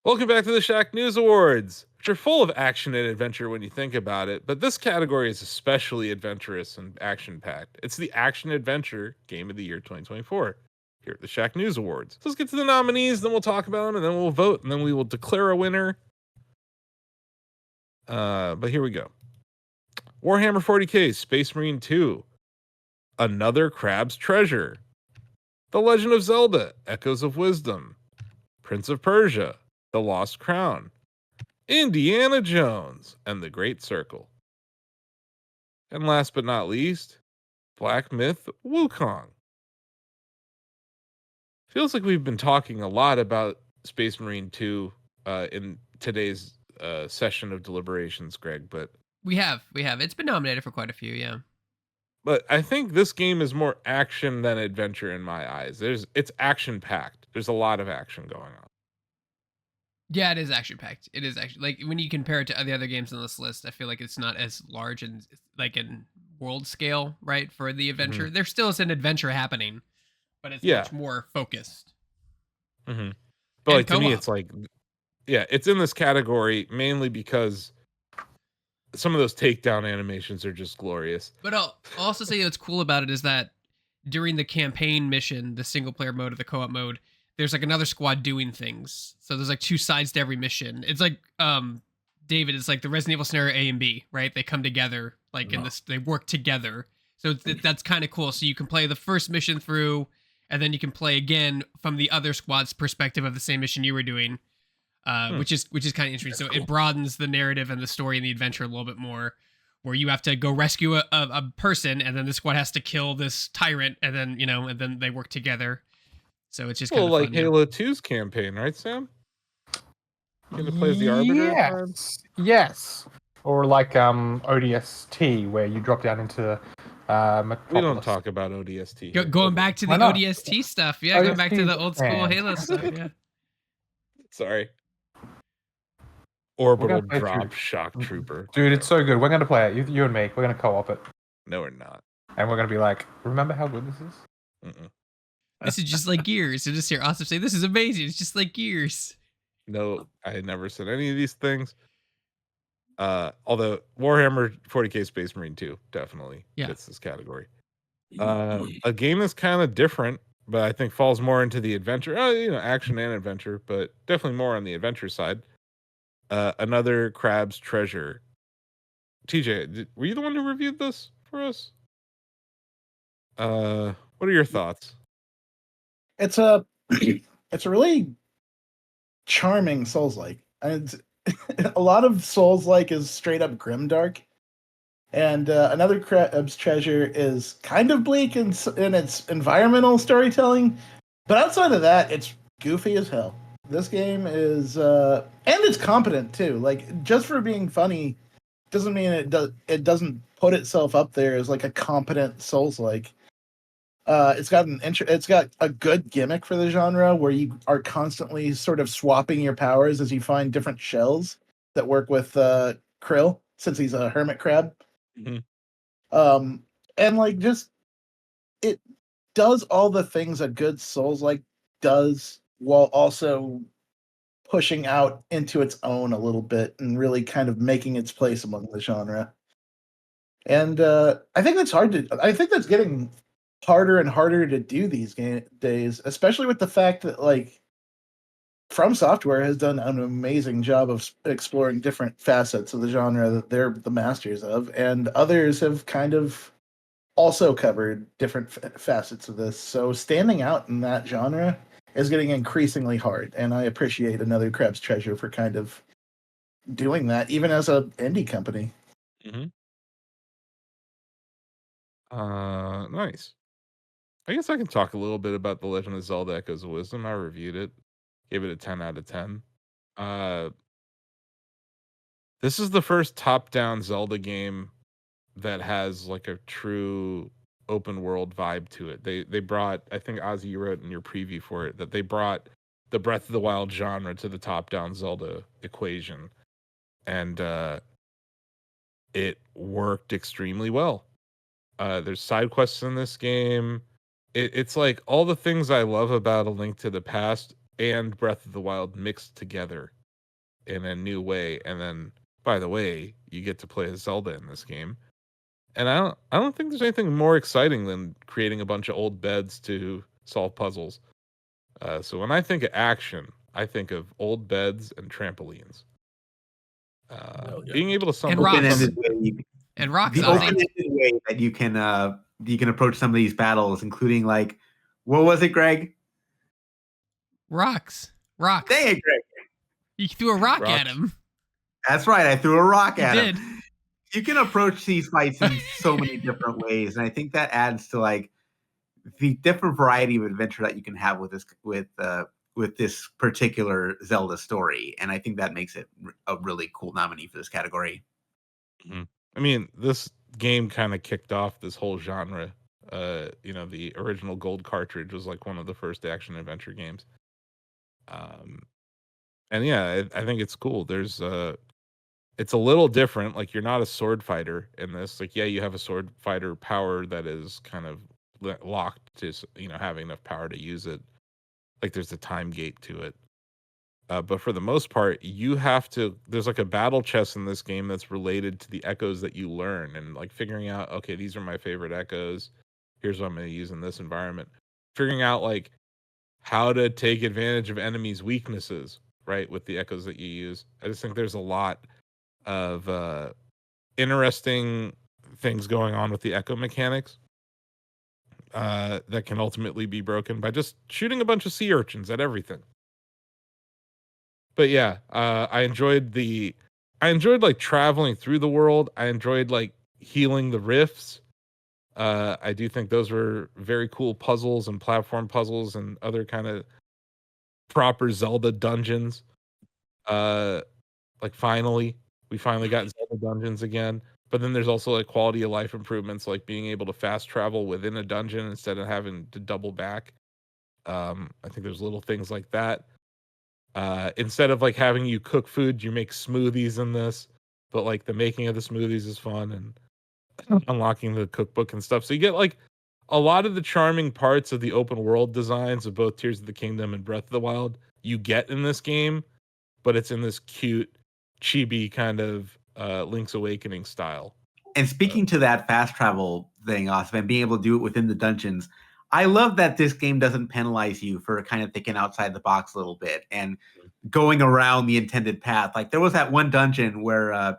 Welcome back to the Shacknews Awards, which are full of action and adventure when you think about it, but this category is especially adventurous and action-packed. It's the Action Adventure Game of the Year 2024 here at the Shacknews Awards. So let's get to the nominees, then we'll talk about them, and then we'll vote, and then we will declare a winner. But here we go. Warhammer 40k, Space Marine 2, Another Crab's Treasure, The Legend of Zelda, Echoes of Wisdom, Prince of Persia, The Lost Crown, Indiana Jones, and The Great Circle. And last but not least, Black Myth Wukong. Feels like we've been talking a lot about Space Marine 2 in today's session of deliberations, Greg, but We have. It's been nominated for quite a few, yeah. but I think this game is more action than adventure in my eyes. It's action packed. There's a lot of action going on. Yeah, it is action packed. It is actually like when you compare it to the other games on this list, I feel like it's not as large and like in world scale, right? For the adventure, there still is an adventure happening, but it's much more focused. But like to me, it's like, yeah, it's in this category mainly because some of those takedown animations are just glorious. But I'll also say what's cool about it is that during the campaign mission, the single player mode or the co-op mode, there's like another squad doing things. So there's like two sides to every mission. It's like David, it's like the Resident Evil scenario A and B, right? They come together like in this, they work together. So that's kind of cool. So you can play the first mission through, and then you can play again from the other squad's perspective of the same mission you were doing, which is kind of interesting. So it broadens the narrative and the story and the adventure a little bit more, where you have to go rescue a person, and then the squad has to kill this tyrant, and then and then they work together. So it's just kind of like fun, Halo 2's campaign, right, Sam? You get to play as the Arbiter. Yes. Or like ODST, where you drop down into Metropolis. We don't talk about ODST. Going back to the ODST stuff, yeah. Going back to the old school Halo stuff, yeah. Sorry. Orbital Drop Shock Trooper. Dude, it's so good. We're going to play it. You and me. We're going to co-op it. No, we're not. And we're going to be like, remember how good this is? This is just like Gears. So just hear Austin say, this is amazing. It's just like Gears. No, I had never said any of these things. Although Warhammer 40k Space Marine 2 definitely fits this category. A game that's kind of different, but I think falls more into the adventure, action and adventure, but definitely more on the adventure side. Another Crab's Treasure. TJ, were you the one who reviewed this for us? What are your thoughts? It's a really charming Souls-like. And a lot of Souls-like is straight up grimdark, and Another Crab's Treasure is kind of bleak in its environmental storytelling, but outside of that, it's goofy as hell. This game is, and it's competent too. Like, just for being funny doesn't mean it doesn't put itself up there as like a competent Souls-like. It's got a good gimmick for the genre, where you are constantly sort of swapping your powers as you find different shells that work with Krill, since he's a hermit crab. And like, just it does all the things a good Souls-like does, while also pushing out into its own a little bit and really kind of making its place among the genre. And I think that's getting harder and harder to do these days, especially with the fact that like From Software has done an amazing job of exploring different facets of the genre that they're the masters of, and others have kind of also covered different facets of this. So standing out in that genre is getting increasingly hard, and I appreciate Another Crab's Treasure for kind of doing that, even as an indie company. Nice. I guess I can talk a little bit about The Legend of Zelda Echoes of Wisdom. I reviewed it, gave it a 10 out of 10. This is the first top-down Zelda game that has like a true open world vibe to it. They brought, I think Ozzy, you wrote in your preview for it, that they brought the Breath of the Wild genre to the top-down Zelda equation. And it worked extremely well. There's side quests in this game. It's like all the things I love about A Link to the Past and Breath of the Wild mixed together in a new way. And then, by the way, you get to play as Zelda in this game. And I don't think there's anything more exciting than creating a bunch of old beds to solve puzzles. So when I think of action, I think of old beds and trampolines. Oh, yeah. Being able to summon And rocks. Open-ended way, And rocks. the open-ended way that you can approach some of these battles, including like, what was it, Greg? Rocks. Say it, Greg. You threw a rock at Rocks. him. That's right. I threw a rock You at did. him. You can approach these fights in so many different ways, and I think that adds to like the different variety of adventure that you can have with this particular Zelda story. And I think that makes it a really cool nominee for this category. Mm-hmm. I mean, this game kind of kicked off this whole genre. The original Gold cartridge was like one of the first action adventure games. And yeah, I think it's cool. There's it's a little different. Like, you're not a sword fighter in this. Like, yeah, you have a sword fighter power that is kind of locked to, having enough power to use it. Like, there's a time gate to it. But for the most part, you have to, there's like a battle chess in this game that's related to the echoes that you learn, and like figuring out, okay, these are my favorite echoes. Here's what I'm going to use in this environment. Figuring out like how to take advantage of enemies' weaknesses, right? With the echoes that you use. I just think there's a lot of interesting things going on with the echo mechanics that can ultimately be broken by just shooting a bunch of sea urchins at everything. But yeah, I enjoyed like traveling through the world. I enjoyed like healing the rifts. I do think those were very cool puzzles and platform puzzles and other kind of proper Zelda dungeons. Like we finally got Zelda dungeons again. But then there's also like quality of life improvements, like being able to fast travel within a dungeon instead of having to double back. I think there's little things like that. Instead of like having you cook food, you make smoothies in this. But like the making of the smoothies is fun, and unlocking the cookbook and stuff. So you get like a lot of the charming parts of the open world designs of both Tears of the Kingdom and Breath of the Wild you get in this game, but it's in this cute, chibi kind of Link's Awakening style. And speaking to that fast travel thing, Austin, and being able to do it within the dungeons, I love that this game doesn't penalize you for kind of thinking outside the box a little bit and going around the intended path. Like there was that one dungeon where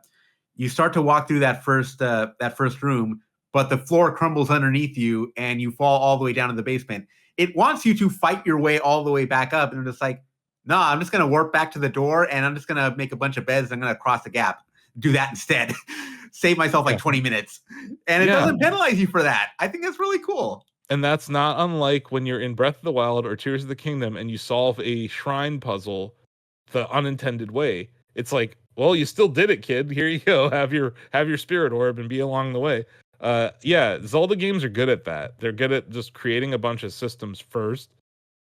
you start to walk through that first room, but the floor crumbles underneath you and you fall all the way down to the basement. It wants you to fight your way all the way back up, and I'm just like, no, I'm just going to warp back to the door and I'm just going to make a bunch of beds. I'm going to cross the gap. Do that instead. Save myself like 20 minutes. And it doesn't penalize you for that. I think that's really cool. And that's not unlike when you're in Breath of the Wild or Tears of the Kingdom and you solve a shrine puzzle the unintended way. It's like, well, you still did it, kid. Here you go. Have your spirit orb and be along the way. Yeah, Zelda games are good at that. They're good at just creating a bunch of systems first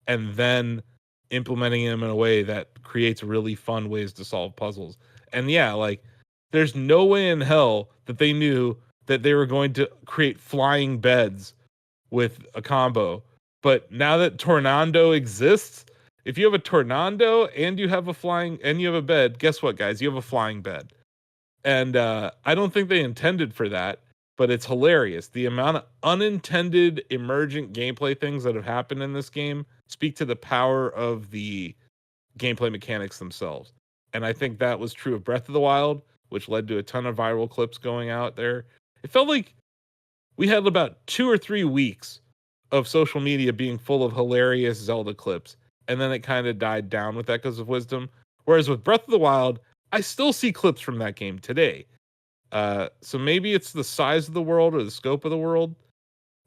and then implementing them in a way that creates really fun ways to solve puzzles. And yeah, like there's no way in hell that they knew that they were going to create flying beds with a combo. But now that Tornado exists, if you have a Tornado and you have a bed, guess what, guys? You have a flying bed. And I don't think they intended for that, but it's hilarious. The amount of unintended emergent gameplay things that have happened in this game speak to the power of the gameplay mechanics themselves. And I think that was true of Breath of the Wild, which led to a ton of viral clips going out there. It felt like we had about 2 or 3 weeks of social media being full of hilarious Zelda clips, and then it kind of died down with Echoes of Wisdom. Whereas with Breath of the Wild, I still see clips from that game today. So maybe it's the size of the world or the scope of the world.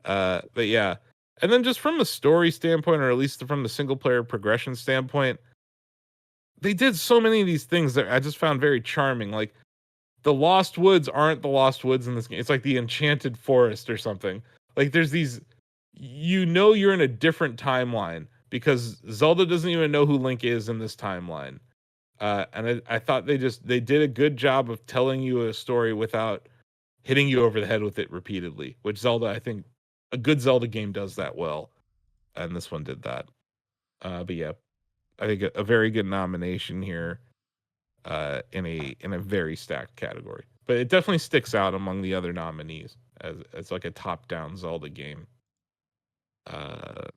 But yeah. And then just from a story standpoint, or at least from the single player progression standpoint, they did so many of these things that I just found very charming. Like, the Lost Woods aren't the Lost Woods in this game. It's like the Enchanted Forest or something. Like there's these, you're in a different timeline because Zelda doesn't even know who Link is in this timeline. And I thought they did a good job of telling you a story without hitting you over the head with it repeatedly, which Zelda, I think a good Zelda game does that well. And this one did that. But yeah, I think a very good nomination here in a very stacked category. But it definitely sticks out among the other nominees as like a top-down Zelda game.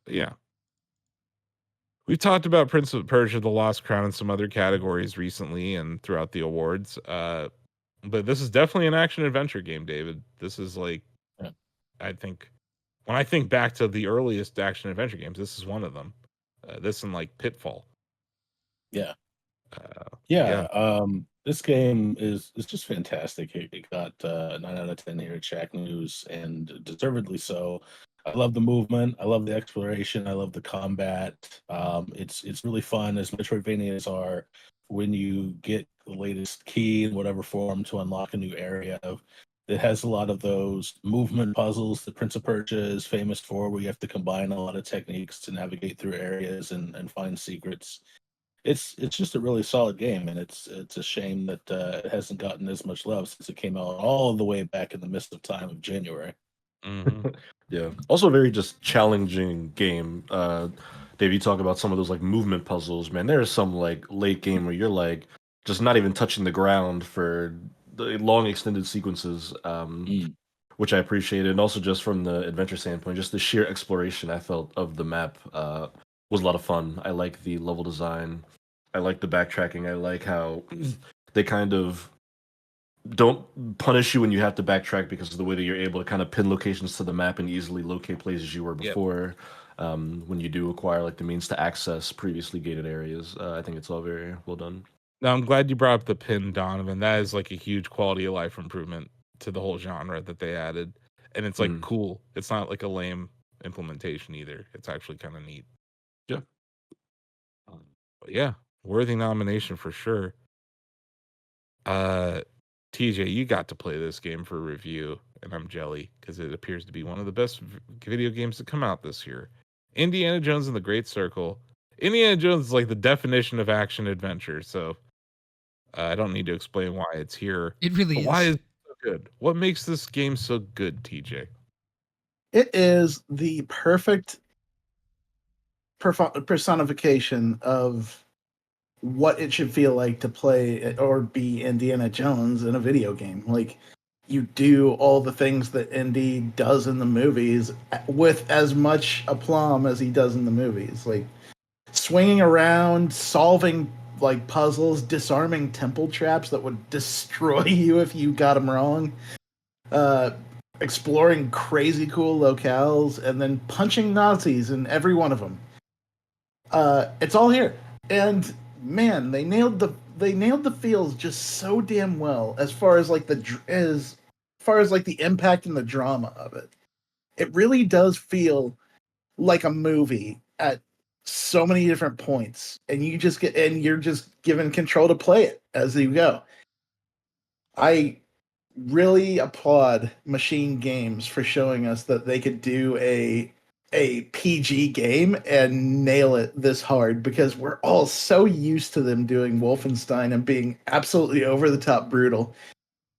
Yeah. We've talked about Prince of Persia: The Lost Crown in some other categories recently and throughout the awards. But this is definitely an action adventure game, David. This is like, Yeah. I think, when I think back to the earliest action adventure games, this is one of them. This and like Pitfall. Yeah. Yeah. This game is just fantastic. It got 9 out of 10 here at Shacknews, and deservedly so. I love the movement. I love the exploration. I love the combat. It's really fun, as Metroidvanias are, when you get the latest key in whatever form to unlock a new area. It has a lot of those movement puzzles that Prince of Persia is famous for, where you have to combine a lot of techniques to navigate through areas and find secrets. It's just a really solid game, and it's a shame that it hasn't gotten as much love since it came out all the way back in the midst of time of January. Mhm. Yeah. Also, a very just challenging game. Dave, you talk about some of those like movement puzzles, man. There's some like late game where you're like just not even touching the ground for the long extended sequences, which I appreciated. And also just from the adventure standpoint, just the sheer exploration I felt of the map was a lot of fun. I like the level design. I like the backtracking. I like how they kind of don't punish you when you have to backtrack because of the way that you're able to kind of pin locations to the map and easily locate places you were Yep. before. When you do acquire like the means to access previously gated areas, I think it's all very well done. Now, I'm glad you brought up the pin, Donovan. That is like a huge quality of life improvement to the whole genre that they added. And it's like cool. It's not like a lame implementation either. It's actually kind of neat. Yeah. But yeah, worthy nomination for sure. TJ, you got to play this game for review, and I'm jelly because it appears to be one of the best video games to come out this year. Indiana Jones and the Great Circle. Indiana Jones is like the definition of action adventure, so I don't need to explain why it's here. It really But is. why is it so good? What makes this game so good, TJ? It is the perfect personification of what it should feel like to play or be Indiana Jones in a video game. Like, you do all the things that Indy does in the movies with as much aplomb as he does in the movies. Like, swinging around, solving like puzzles, disarming temple traps that would destroy you if you got them wrong. Exploring crazy cool locales, and then punching Nazis in every one of them. It's all here, and man, they nailed the feels just so damn well as far as like the impact and the drama of it. It really does feel like a movie at so many different points, and you're just given control to play it as you go. I really applaud Machine Games for showing us that they could do a PG game and nail it this hard, because we're all so used to them doing Wolfenstein and being absolutely over the top brutal.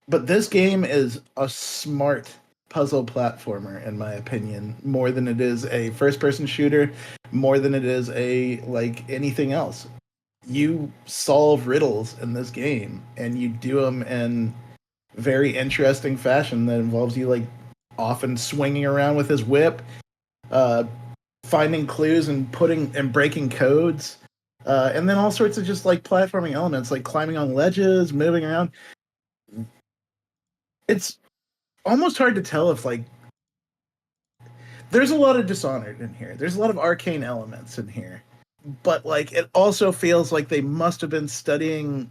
But this game is a smart puzzle platformer, in my opinion, more than it is a first person shooter, more than it is a like anything else. You solve riddles in this game, and you do them in very interesting fashion that involves you like often swinging around with his whip, finding clues and breaking codes, and then all sorts of just like platforming elements, like climbing on ledges, moving around. It's almost hard to tell if like there's a lot of Dishonored in here. There's a lot of arcane elements in here, but like it also feels like they must have been studying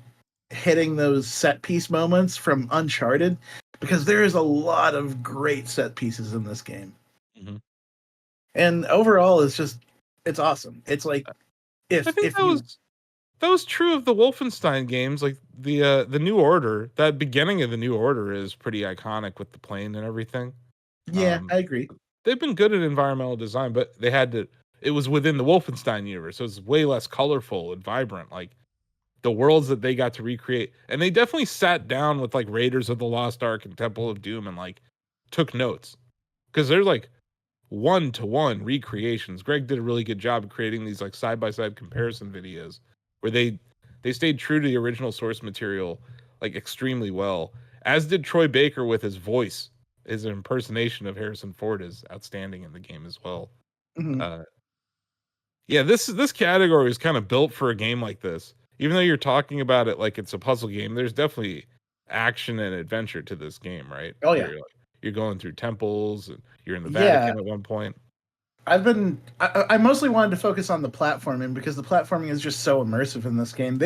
hitting those set piece moments from Uncharted, because there is a lot of great set pieces in this game. Mhm. And overall, it's awesome. It's like I think that was true of the Wolfenstein games. Like the New Order, that beginning of the New Order is pretty iconic with the plane and everything. Yeah, I agree. They've been good at environmental design, but it was within the Wolfenstein universe, so it's way less colorful and vibrant. Like the worlds that they got to recreate, and they definitely sat down with like Raiders of the Lost Ark and Temple of Doom and like took notes, because one-to-one recreations. Greg did a really good job of creating these like side-by-side comparison videos where they stayed true to the original source material like extremely well, as did Troy Baker with his voice. His impersonation of Harrison Ford is outstanding in the game as well. Mhm. Yeah, this category is kind of built for a game like this. Even though you're talking about it like it's a puzzle game, there's definitely action and adventure to this game, right? Oh, yeah. You're going through temples and you're in the Yeah. Vatican at one point. I mostly wanted to focus on the platforming because the platforming is just so immersive in this game.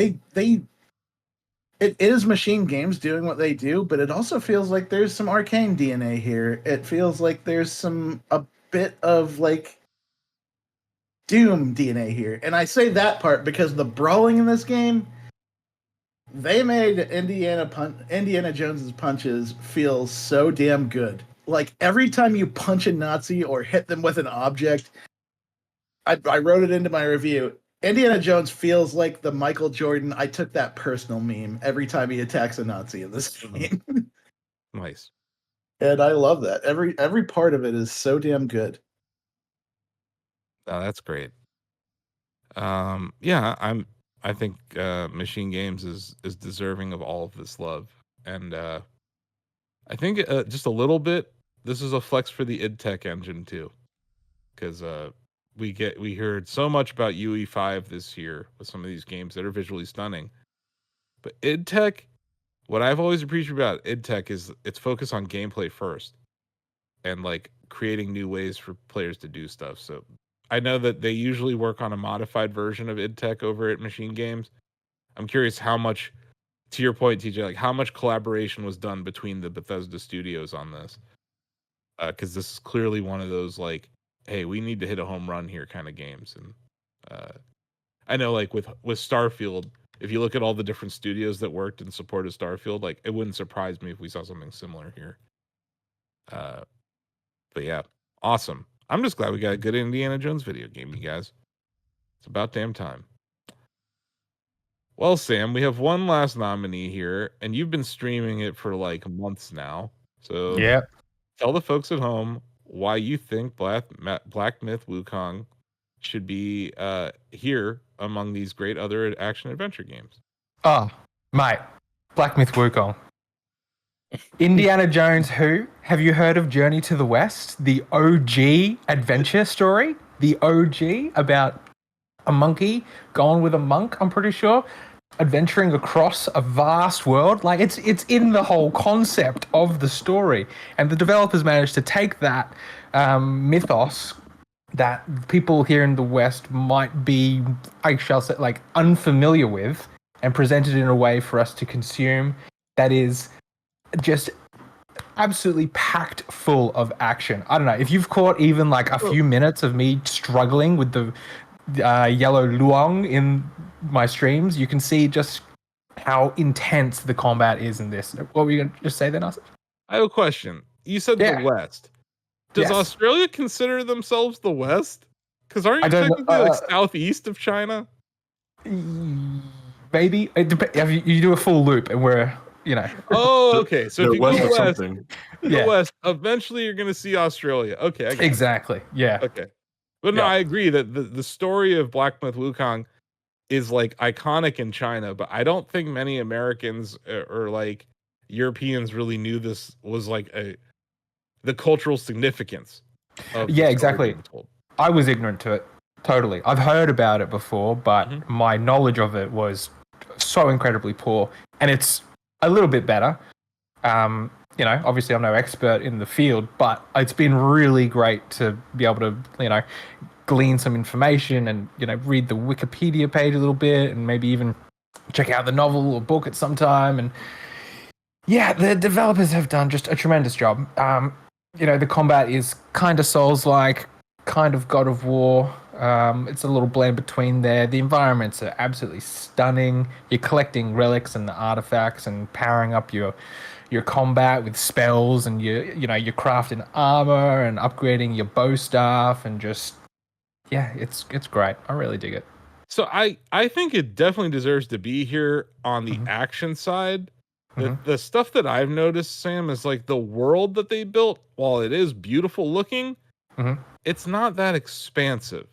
It is Machine Games doing what they do, but it also feels like there's some Arcane DNA here. It feels like there's a bit of like Doom DNA here. And I say that part because the brawling in this game, they made Indiana Jones's punches feel so damn good. Like every time you punch a Nazi or hit them with an object, I wrote it into my review. Indiana Jones feels like the Michael Jordan I took that personal meme every time he attacks a Nazi in this game. Nice. And I love that. Every part of it is so damn good. Oh, that's great. Yeah, I think Machine Games is deserving of all of this love. And I think just a little bit, this is a flex for the id Tech engine too. Because we heard so much about UE5 this year with some of these games that are visually stunning. But id Tech, what I've always appreciated about id Tech is its focus on gameplay first and like creating new ways for players to do stuff. So I know that they usually work on a modified version of id Tech over at Machine Games. I'm curious how much, to your point, TJ, like how much collaboration was done between the Bethesda studios on this. Because this is clearly one of those like, hey, we need to hit a home run here kind of games. And I know like with Starfield, if you look at all the different studios that worked and supported Starfield, like it wouldn't surprise me if we saw something similar here. But yeah, awesome. I'm just glad we got a good Indiana Jones video game, you guys. It's about damn time. Well, Sam, we have one last nominee here, and you've been streaming it for like months now. So Yeah. tell the folks at home why you think Black Myth Wukong should be here among these great other action adventure games. Oh, mate. Black Myth Wukong. Indiana Jones who? Have you heard of Journey to the West? The OG adventure story? The OG about a monkey going with a monk, I'm pretty sure, adventuring across a vast world. Like it's in the whole concept of the story. And the developers managed to take that mythos that people here in the West might be, I shall say, like unfamiliar with, and present it in a way for us to consume that is just absolutely packed full of action. I don't know, if you've caught even like a few minutes of me struggling with the yellow luong in my streams, you can see just how intense the combat is in this. What were you going to just say then, Asa? I have a question. You said Yeah. the West. Does Yes. Australia consider themselves the West? Because aren't I you don't know, technically like southeast of China? Maybe. It you do a full loop and we're, you know. Oh, okay. So if They're you west go of west, something. Yeah. the West, eventually you're going to see Australia. Okay, I get it. Exactly. Yeah. Okay. But no, Yeah. I agree that the story of Black Myth Wukong is like iconic in China, but I don't think many Americans or like Europeans really knew this was like the cultural significance of the Yeah, story exactly. being told. I was ignorant to it. Totally. I've heard about it before, but Mhm. my knowledge of it was so incredibly poor. And it's a little bit better. You know, obviously I'm no expert in the field, but it's been really great to be able to, you know, glean some information and, you know, read the Wikipedia page a little bit and maybe even check out the novel or book at some time. And yeah, the developers have done just a tremendous job. You know, the combat is kind of Souls-like, kind of God of War. It's a little blend between there. The environments are absolutely stunning. You're collecting relics and artifacts and powering up your combat with spells, and you're crafting armor and upgrading your bow staff, and just it's great. I really dig it. So I think it definitely deserves to be here on the action side. The stuff that I've noticed, Sam, is like the world that they built, while it is beautiful looking, it's not that expansive.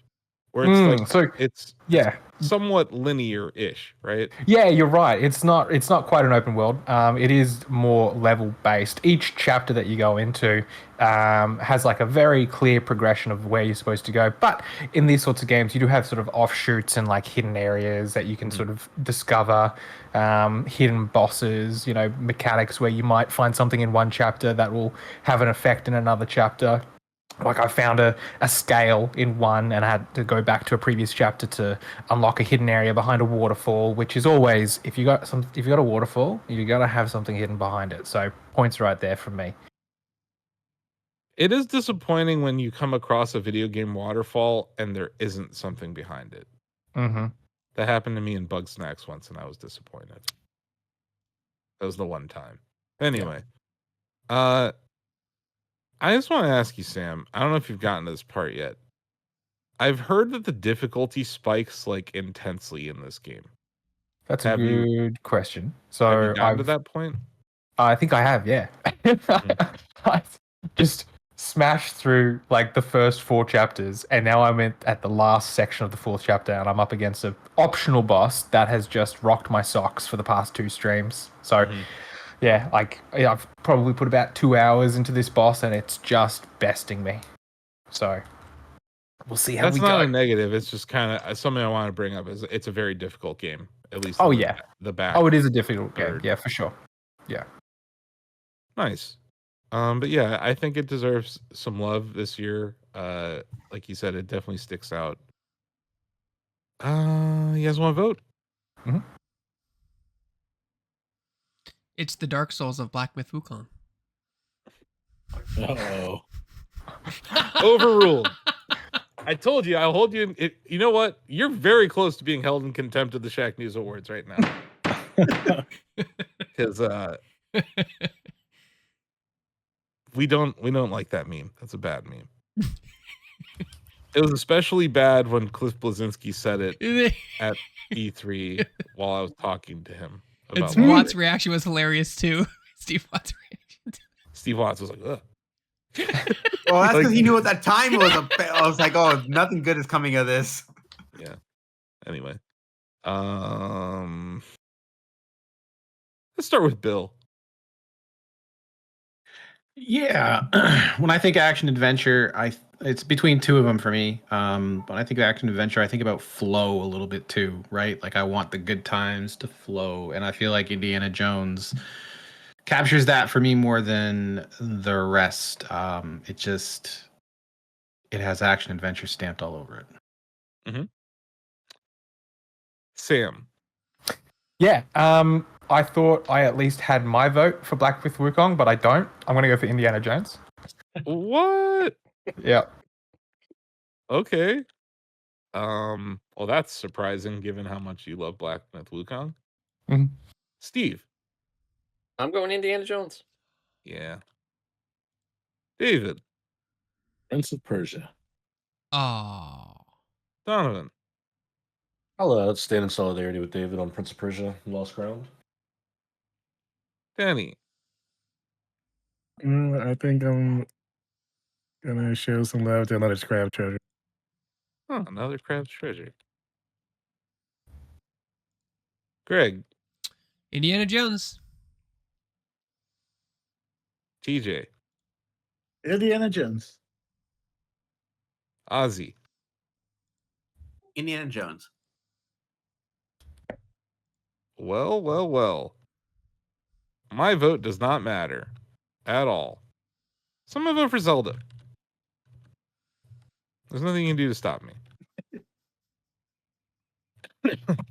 Where it's like So it's yeah, somewhat linear-ish, right? yeah, you're right. It's not quite an open world. It is more level based. Each chapter that you go into has like a very clear progression of where you're supposed to go. But in these sorts of games, you do have sort of offshoots and like hidden areas that you can sort of discover, hidden bosses, you know, mechanics where you might find something in one chapter that will have an effect in another chapter. Like I found a scale in one and I had to go back to a previous chapter to unlock a hidden area behind a waterfall, which is always if you got a waterfall, you gotta have something hidden behind it. So points right there from me. It is disappointing when you come across a video game waterfall and there isn't something behind it. Mm-hmm. That happened to me in Bug Snacks once and I was disappointed. That was the one time. Anyway, I just want to ask you, Sam. I don't know if you've gotten to this part yet. I've heard that the difficulty spikes like intensely in this game. That's a Have you- good question. Have you So gotten to that point? I think I have, yeah. I just smashed through like the first 4 chapters, and now I'm at the last section of the 4th chapter, and I'm up against an optional boss that has just rocked my socks for the past 2 streams. So, yeah, like I've probably put about 2 hours into this boss, and it's just besting me. So we'll see how That's we not go. a negative. It's just kind of something I want to bring up. Is it's a very difficult game, at least. Oh in yeah, the back. oh it is a difficult game. third. Yeah, for sure. Yeah. Nice. But yeah, I think it deserves some love this year. Like you said, it definitely sticks out. You guys want to vote? It's the Dark Souls of Black Myth Wukong. Oh, Overruled. I told you, I'll hold you. You know what? You're very close to being held in contempt of the Shacknews Awards right now. Because we don't like that meme. That's a bad meme. It was especially bad when Cliff Blazinski said it at E3 while I was talking to him about It's Watt's reaction was hilarious too. Steve Watt's reaction. Steve Watts was like, ugh. Well, that's because Like- he knew what that time was. I was like, oh, nothing good is coming of this. Yeah. Anyway. Let's start with Bill. Yeah, when I think action adventure, it's between 2 of them for me. When I think of action adventure, I think about flow a little bit too, right? Like I want the good times to flow, and I feel like Indiana Jones captures that for me more than the rest. It has action adventure stamped all over it. Sam. Yeah. I thought I at least had my vote for Black Myth Wukong, but I don't. I'm gonna go for Indiana Jones. What? Yeah. Okay. Well, that's surprising given how much you love Black Myth Wukong. Mhm. Steve. I'm going Indiana Jones. Yeah. David. Prince of Persia. Oh. Donovan. I'll stand in solidarity with David on Prince of Persia, Lost Ground. Danny. I think I'm gonna show some love to another scrap treasure. Oh, another crab's treasure. Greg. Indiana Jones. TJ. Indiana Jones. Ozzy. Indiana Jones. Well. My vote does not matter at all. So I'm gonna vote for Zelda. There's nothing you can do to stop me.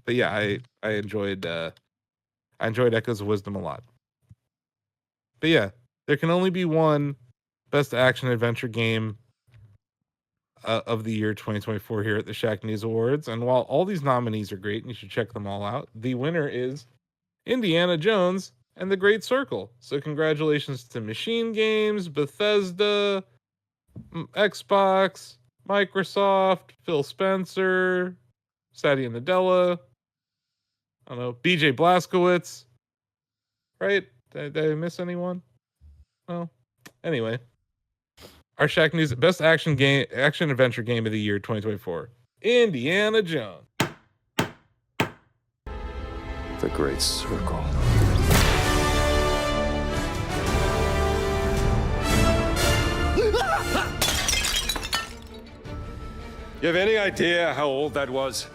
But yeah, I enjoyed Echoes of Wisdom a lot. But yeah, there can only be one best action adventure game of the year 2024 here at the Shacknews Awards. And while all these nominees are great and you should check them all out, the winner is Indiana Jones and the Great Circle. So congratulations to Machine Games, Bethesda, Xbox, Microsoft, Phil Spencer, Satya Nadella, I don't know, BJ Blazkowicz, right? Did I miss anyone? Well, anyway. Our Shacknews best action adventure game of the year 2024. Indiana Jones. The Great Circle. You have any idea how old that was?